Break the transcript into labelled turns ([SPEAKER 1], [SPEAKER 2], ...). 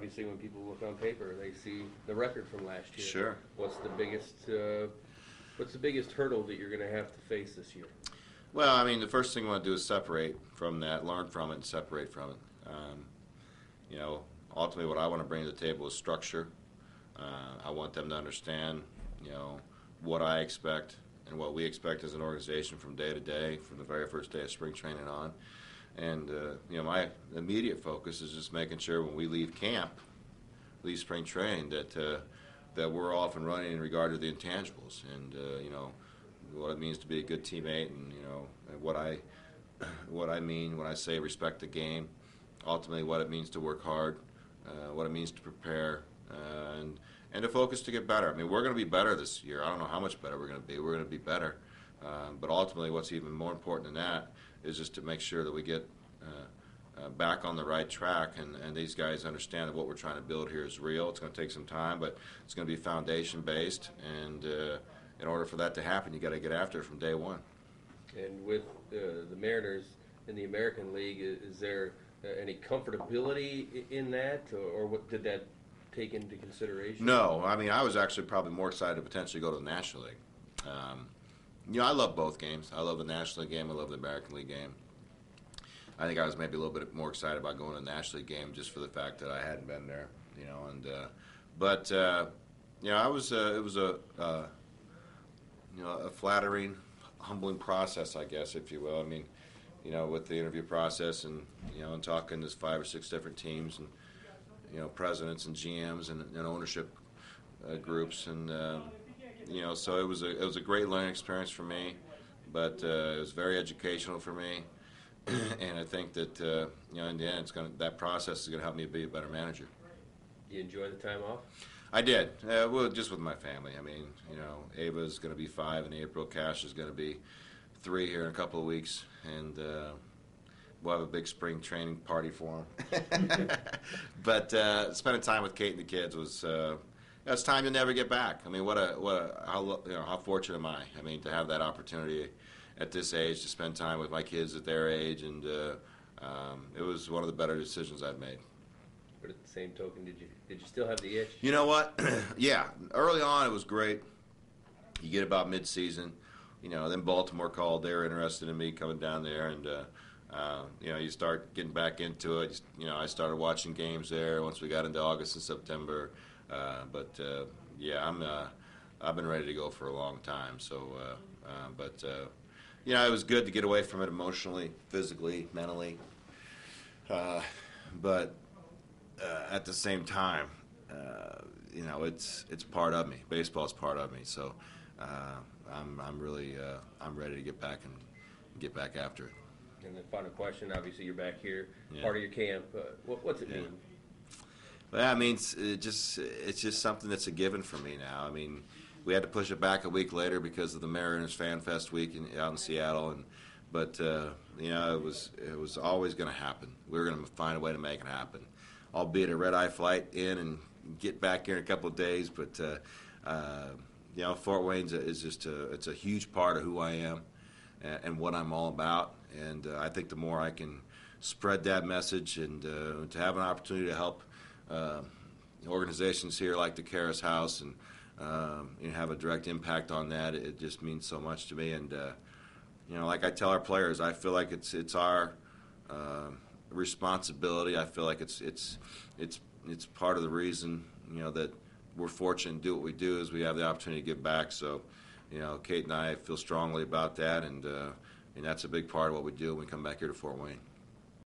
[SPEAKER 1] obviously when people look on paper, they see the record from last year.
[SPEAKER 2] Sure.
[SPEAKER 1] What's the biggest hurdle that you're going to have to face this year?
[SPEAKER 2] Well, I mean, the first thing I want to do is separate from that, learn from it, and separate from it. Ultimately, what I want to bring to the table is structure. I want them to understand, what I expect and what we expect as an organization from day to day, from the very first day of spring training on. And, my immediate focus is just making sure when we leave camp, leave spring training, that we're off and running in regard to the intangibles and, what it means to be a good teammate and, what I mean when I say respect the game, ultimately what it means to work hard, what it means to prepare, and to focus to get better. I mean, we're going to be better this year. I don't know how much better we're going to be. We're going to be better. But ultimately what's even more important than that is just to make sure that we get back on the right track, and these guys understand that what we're trying to build here is real. It's going to take some time, but it's going to be foundation-based, and in order for that to happen, you got to get after it from day one.
[SPEAKER 1] And with the Mariners in the American League, is there any comfortability in that, or what did that take into consideration?
[SPEAKER 2] No, I mean, I was actually probably more excited to potentially go to the National League. I love both games. I love the National League game. I love the American League game. I think I was maybe a little bit more excited about going to the National League game just for the fact that I hadn't been there, But I was. It was a flattering, humbling process, I guess, if you will. I mean, with the interview process and and talking to 5 or 6 different teams and presidents and GMs and ownership groups and. So it was a great learning experience for me, but it was very educational for me, and I think that in the end, that process is gonna help me be a better manager.
[SPEAKER 1] You enjoy the time off?
[SPEAKER 2] I did. Well, just with my family. I mean, Ava's gonna be 5 in April. Cash is gonna be 3 here in a couple of weeks, and we'll have a big spring training party for them. But spending time with Kate and the kids was. It's time you'll never get back. I mean, how fortunate am I? I mean, to have that opportunity at this age to spend time with my kids at their age, and it was one of the better decisions I've made.
[SPEAKER 1] But at the same token, did you still have the itch? You
[SPEAKER 2] know what? Yeah, early on it was great. You get about mid-season, then Baltimore called. They were interested in me coming down there, and you start getting back into it. I started watching games there once we got into August and September. I've been ready to go for a long time. So, it was good to get away from it emotionally, physically, mentally. But at the same time, it's part of me. Baseball is part of me. So, I'm really I'm ready to get back and get back after it.
[SPEAKER 1] And then final question. Obviously, you're back here, part of your camp. What's it mean?
[SPEAKER 2] Well, I mean, it's just something that's a given for me now. I mean, we had to push it back a week later because of the Mariners Fan Fest week out in Seattle, but it was always going to happen. We were going to find a way to make it happen, albeit a red-eye flight in and get back here in a couple of days. But Fort Wayne is just it's a huge part of who I am and what I'm all about, and I think the more I can spread that message and to have an opportunity to help. Organizations here like the Charis House and have a direct impact on that. It just means so much to me, and like I tell our players, I feel like it's our responsibility. I feel like it's part of the reason that we're fortunate to do what we do is we have the opportunity to give back. So Kate and I feel strongly about that, and that's a big part of what we do when we come back here to Fort Wayne.